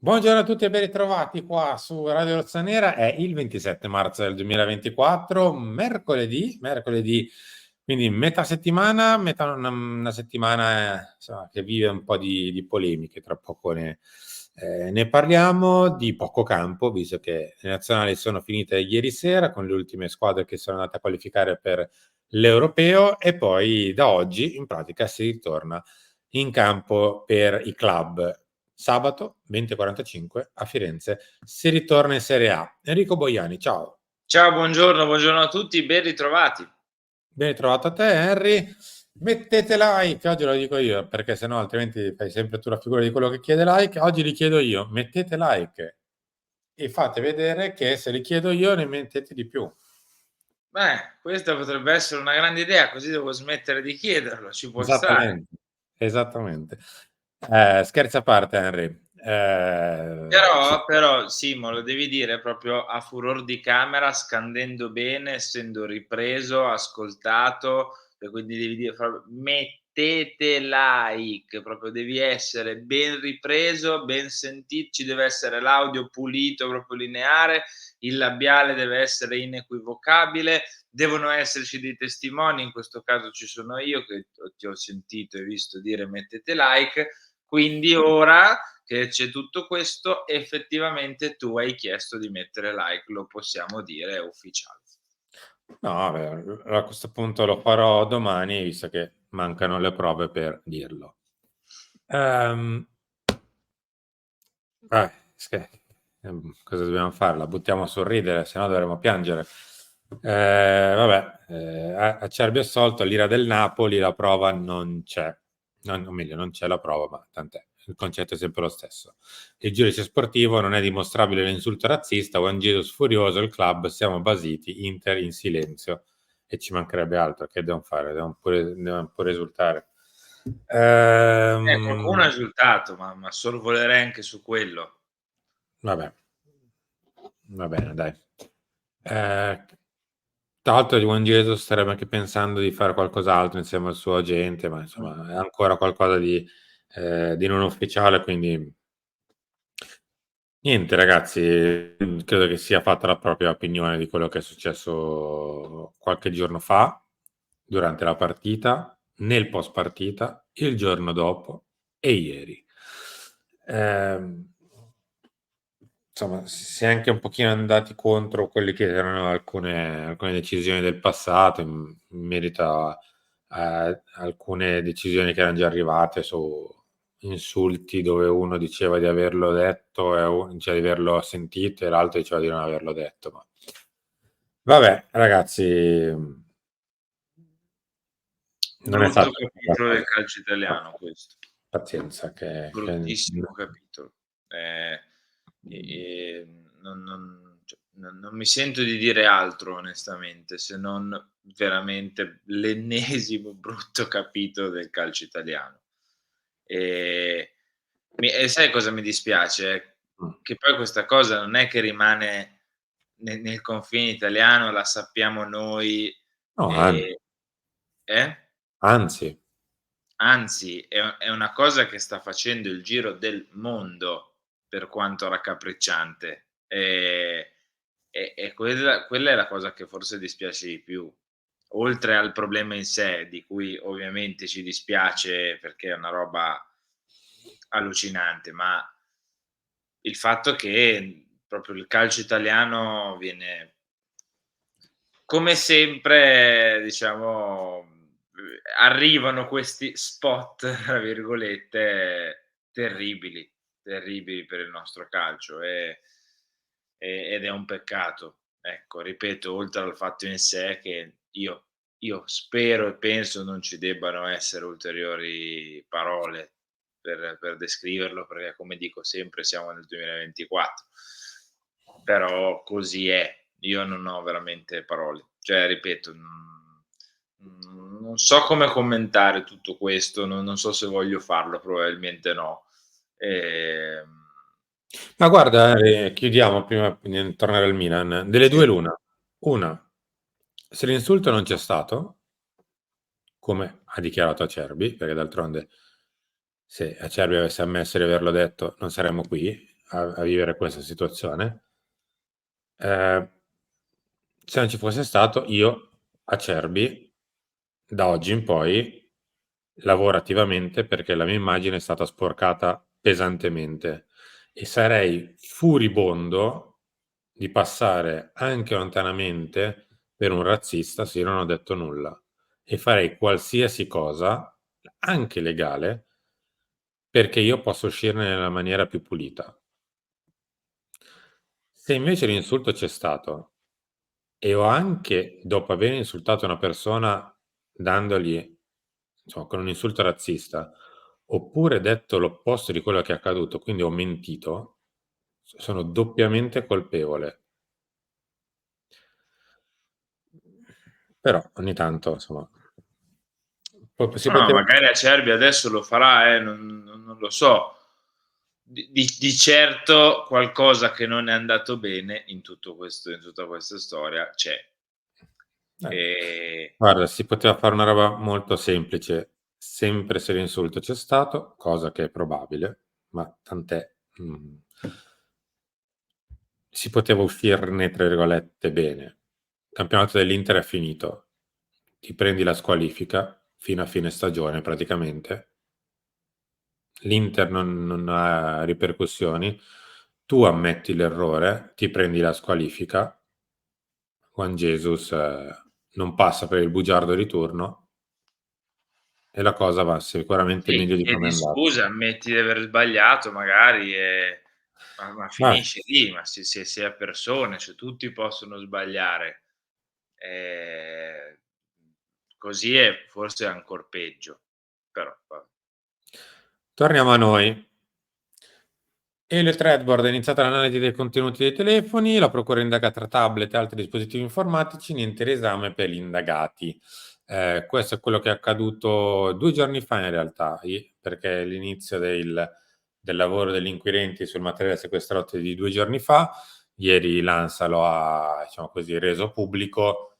Buongiorno a tutti e ben ritrovati qua su Radio Rossonera. È il 27 marzo del 2024, mercoledì, quindi metà settimana, una settimana insomma, che vive un po' di polemiche. Tra poco ne parliamo, di poco campo, visto che le nazionali sono finite ieri sera con le ultime squadre che sono andate a qualificare per l'Europeo, e poi da oggi in pratica si ritorna in campo per i club. Sabato 20:45 a Firenze si ritorna in Serie A. Enrico Boiani, ciao. Ciao, buongiorno a tutti, ben ritrovati. Ben trovato a te, Henry. Mettete like, oggi lo dico io, perché sennò altrimenti fai sempre tu la figura di quello che chiede like. Oggi li chiedo io, mettete like e fate vedere che se li chiedo io ne mettete di più. Questa potrebbe essere una grande idea, così devo smettere di chiederlo, ci può stare. Esattamente, esattamente. Scherzi a parte, Henry. Sì. Però Simo, lo devi dire proprio a furor di camera, scandendo bene, essendo ripreso, ascoltato, e quindi devi dire mettete like, proprio devi essere ben ripreso, ben ci deve essere l'audio pulito, proprio lineare, il labiale deve essere inequivocabile, devono esserci dei testimoni, in questo caso ci sono io che ti ho sentito e visto dire mettete like, quindi ora che c'è tutto questo, effettivamente tu hai chiesto di mettere like, lo possiamo dire, è ufficiale. No, vabbè, a questo punto lo farò domani, visto che mancano le prove per dirlo. Ehm, sche cosa dobbiamo fare? La buttiamo sul ridere, se no dovremo piangere. Vabbè, Acerbi assolto, l'ira del Napoli, la prova non c'è. O meglio, non c'è la prova, ma tant'è. Il concetto è sempre lo stesso. Il giudice sportivo non è dimostrabile l'insulto razzista, Juan Jesus furioso, il club, siamo basiti, Inter in silenzio. E ci mancherebbe altro, che devono fare? Devono pure esultare. Qualcuno ha esultato, ma sorvolerei anche su quello. Vabbè, va bene, dai. Tra l'altro di Juan Jesus starebbe anche pensando di fare qualcos'altro insieme al suo agente, ma insomma è ancora qualcosa di non ufficiale, quindi niente ragazzi, credo che sia fatta la propria opinione di quello che è successo qualche giorno fa, durante la partita, nel post partita, il giorno dopo e ieri. Ehm, insomma, si è anche un pochino andati contro quelle che erano alcune decisioni del passato in merito a alcune decisioni che erano già arrivate su insulti dove uno diceva di averlo detto cioè di averlo sentito, e l'altro diceva di non averlo detto. Ma vabbè, ragazzi, non è Brutto stato capitolo del calcio italiano questo, pazienza bruttissimo capitolo. Non mi sento di dire altro onestamente, se non veramente l'ennesimo brutto capitolo del calcio italiano. Ehm, e sai cosa mi dispiace? Che poi questa cosa non è che rimane nel confine italiano, la sappiamo noi, no, ehm eh? anzi, Anzi, è una cosa che sta facendo il giro del mondo, per quanto raccapricciante. E quella è la cosa che forse dispiace di più. Oltre al problema in sé, di cui ovviamente ci dispiace perché è una roba allucinante, ma il fatto che proprio il calcio italiano viene come sempre diciamo, arrivano questi "spot" tra virgolette terribili, terribili per il nostro calcio ed è un peccato. Ecco, ripeto, oltre al fatto in sé che io spero e penso non ci debbano essere ulteriori parole per descriverlo, perché come dico sempre siamo nel 2024. Però così è. Io non ho veramente parole. Cioè, ripeto, non so come commentare tutto questo, non so se voglio farlo, probabilmente no. Ehm, ma guarda, chiudiamo prima di tornare al Milan. Delle sì, due l'una. Una, se l'insulto non c'è stato, come ha dichiarato Acerbi, perché d'altronde se Acerbi avesse ammesso di averlo detto non saremmo qui a vivere questa situazione. Se non ci fosse stato, io Acerbi, da oggi in poi, lavoro attivamente perché la mia immagine è stata sporcata pesantemente e sarei furibondo di passare anche lontanamente per un razzista se io non ho detto nulla, e farei qualsiasi cosa, anche legale, perché io possa uscirne nella maniera più pulita. Se invece l'insulto c'è stato e ho anche, dopo aver insultato una persona dandogli, insomma, con un insulto razzista, oppure detto l'opposto di quello che è accaduto, quindi ho mentito, sono doppiamente colpevole. Però ogni tanto, insomma, si No, poteva... magari Acerbi adesso lo farà, non lo so. Di certo qualcosa che non è andato bene in tutto questo, in tutta questa storia c'è. E Guarda, si poteva fare una roba molto semplice, sempre se l'insulto c'è stato, cosa che è probabile, ma tant'è. Si poteva uscirne, tra virgolette, bene. Il campionato dell'Inter è finito, ti prendi la squalifica fino a fine stagione praticamente, l'Inter non ha ripercussioni, tu ammetti l'errore, ti prendi la squalifica, Juan Jesus non passa per il bugiardo di turno e la cosa va sicuramente sì, meglio di come chiedi è andata. scusa, ammetti di aver sbagliato magari ma Ma finisce lì, ma si è persone, cioè tutti possono sbagliare. Ehm, Così è forse ancor peggio, però va. torniamo a noi. Elio Edward ha iniziato l'analisi dei contenuti dei telefoni, la procura indaga tra tablet e altri dispositivi informatici, niente riesame per gli indagati. Questo è quello che è accaduto 2 giorni fa in realtà, perché è l'inizio del lavoro degli inquirenti sul materiale sequestrato di 2 giorni fa. Ieri l'ANSA lo ha, diciamo così, reso pubblico.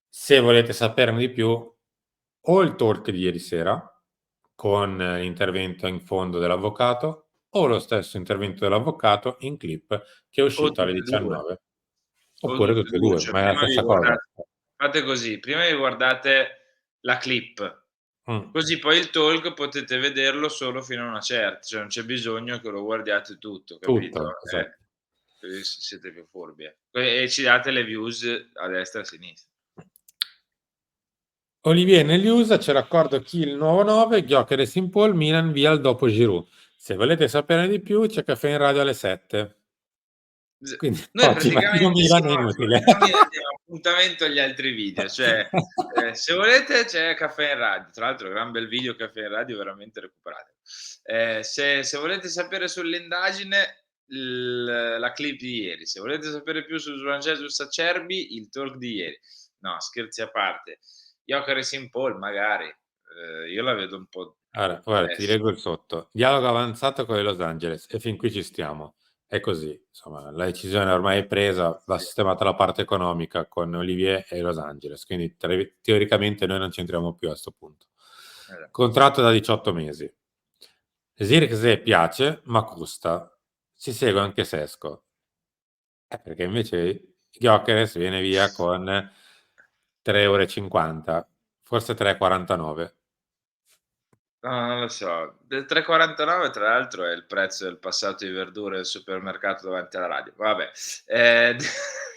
Se volete saperne di più, o il talk di ieri sera, con l'intervento in fondo dell'avvocato, o lo stesso intervento dell'avvocato in clip che è O uscito alle tutte e 2. 19, O oppure tutte e tutte e 2, due, cioè ma è la prima vi stessa cosa. fate così, prima vi guardate la clip, Mm, così poi il talk potete vederlo solo fino a una certa, cioè non c'è bisogno che lo guardiate tutto, capito? tutto, esatto. Così siete più furbi, e ci date le views a destra e a sinistra. Olivier negli USA c'è l'accordo Kiel il nuovo 9, Gyökeres in Paul, Milan via il dopo Giroud. Se volete sapere di più c'è caffè in radio alle 7. Quindi Noi oggi mattino praticamente Milan è siamo inutile. diamo appuntamento agli altri video, cioè, se volete c'è Caffè in Radio, tra l'altro gran bel video Caffè in Radio, veramente recuperatelo. Se volete sapere sull'indagine, la clip di ieri, se volete sapere più su Juan Jesus Acerbi, il talk di ieri. No, scherzi a parte. Gyökeres in Paul magari, io la vedo un po' Allora, guarda, ti complessa. leggo il sotto. Dialogo avanzato con i Los Angeles e fin qui ci stiamo. È così, insomma, la decisione ormai è presa, va Sì, sistemata la parte economica con Olivier e Los Angeles, quindi teoricamente noi non c'entriamo più a questo punto. esa Contratto da 18 mesi. Zirkzee piace, ma costa. Si segue anche Sesco. Perché invece Gyökeres viene via con 3,50 €, forse 3,49 €. No, non lo so. Del 3,49 tra l'altro è il prezzo del passato di verdure al supermercato davanti alla radio. Vabbè, d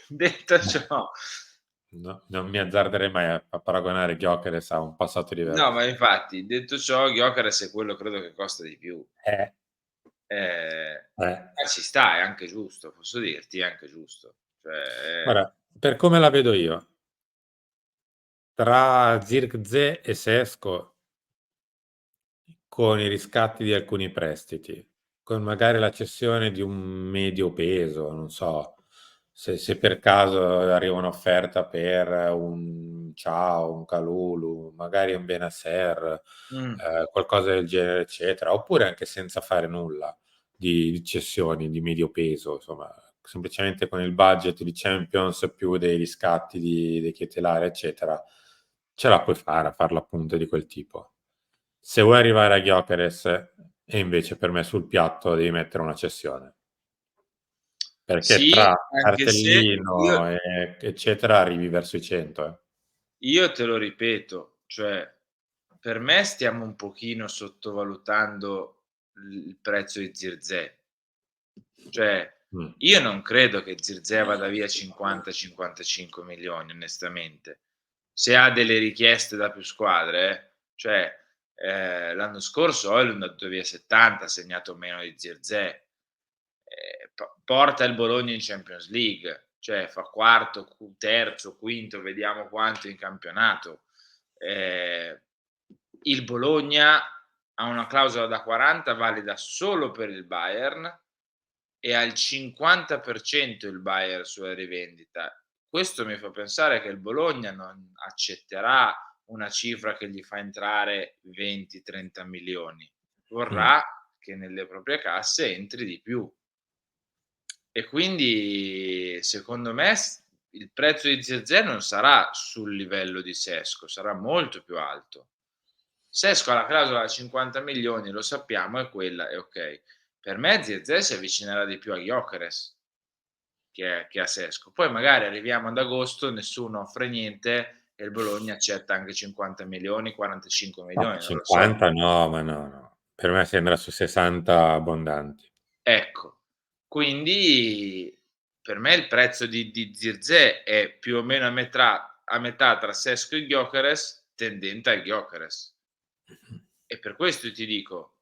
detto ciò, No, non mi azzarderei mai a paragonare Gyökeres a un passato di no, ma verdura. infatti, detto ciò, Gyökeres è quello credo che costa di più. Eh, eh. Ma ci sta, è anche giusto, posso dirti, è anche giusto. Cioè, Guarda, per come la vedo io, tra Zirkzee e Sesko, con i riscatti di alcuni prestiti, con magari la cessione di un medio peso, non so, se per caso arriva un'offerta per un Ciao, un Kalulu, magari un Bennacer, mh, qualcosa del genere, eccetera, oppure anche senza fare nulla di cessioni di medio peso, insomma, semplicemente con il budget di Champions più dei riscatti dei Chiellini, eccetera, ce la puoi fare a farla appunto di quel tipo. Se vuoi arrivare a Gyökeres, e invece per me sul piatto devi mettere una cessione. Perché Sì, tra anche se io cartellino eccetera arrivi verso i 100, io te lo ripeto, cioè per me stiamo un pochino sottovalutando il prezzo di Zirkzee. Cioè, Mh. io non credo che Zirkzee vada via 50, 55 milioni onestamente. Se ha delle richieste da più squadre, cioè, l'anno scorso Højlund ha dato via 70, ha segnato meno di Zirkzee. Porta il Bologna in Champions League, cioè fa quarto, terzo, quinto, vediamo quanto in campionato. Ehm, il Bologna ha una clausola da 40 valida solo per il Bayern e al 50% il Bayern sulla rivendita. Questo mi fa pensare che il Bologna non accetterà una cifra che gli fa entrare 20, 30 milioni. Mh. Vorrà che nelle proprie casse entri di più. E quindi secondo me il prezzo di Zirkzee non sarà sul livello di Sesko, sarà molto più alto. Sesko ha la clausola da 50 milioni, lo sappiamo, è quella, è okay. Per me Zirkzee si avvicinerà di più a Gyökeres che a Sesko. Poi magari arriviamo ad agosto, nessuno offre niente e il Bologna accetta anche 50 milioni, 45 No, milioni, non lo so. 50 no, ma no, no. Per me si andrà su 60 abbondanti. Ecco, quindi per me il prezzo di Zirkzee è più o meno a metà tra Sesko e Gyökeres, tendente a Gyökeres. Mh-mh. E per questo ti dico,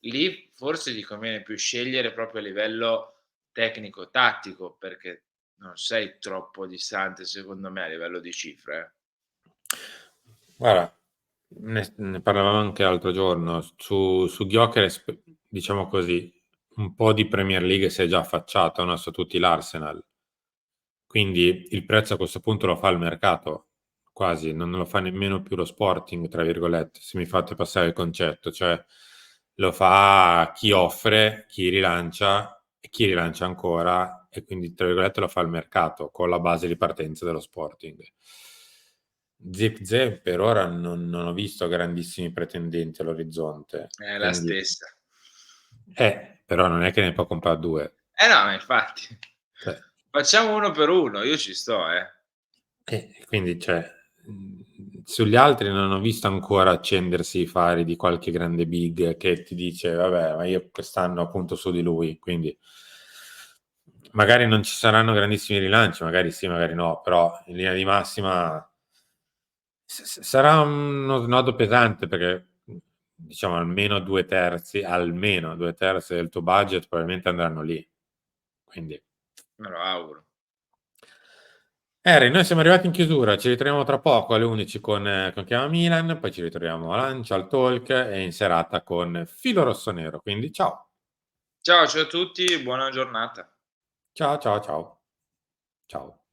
lì forse ti conviene più scegliere proprio a livello tecnico-tattico, perché non sei troppo distante secondo me a livello di cifre, Guarda, ne parlavamo anche l'altro giorno. Su Gyökeres p diciamo così, un po' di Premier League si è già affacciato, no, su tutti l'Arsenal. Quindi il prezzo a questo punto lo fa il mercato, quasi, non lo fa nemmeno più lo "Sporting", tra virgolette, se mi fate passare il concetto, cioè lo fa chi offre, chi rilancia e chi rilancia ancora e quindi, tra virgolette, lo fa il mercato con la base di partenza dello Sporting. Zirkzee per ora non ho visto grandissimi pretendenti all'orizzonte, è la quindi stessa. però non è che ne può comprare 2, Eh no, ma infatti. cioè. Facciamo uno per uno, io ci sto, eh. Quindi cioè, sugli altri non ho visto ancora accendersi i fari di qualche grande big che ti dice: "Vabbè, ma io quest'anno punto su di lui", quindi magari non ci saranno grandissimi rilanci, magari sì, magari no, però in linea di massima sarà uno snodo pesante perché, diciamo almeno 2/3 del tuo budget probabilmente andranno lì. Quindi Me lo auguro. Harry, noi siamo arrivati in chiusura, ci ritroviamo tra poco alle 11 con Chiama Milan, poi ci ritroviamo a Lancia, al Talk e in serata con Filo Rossonero. Quindi ciao, Ciao a tutti, buona giornata. ciao, ciao, ciao, ciao.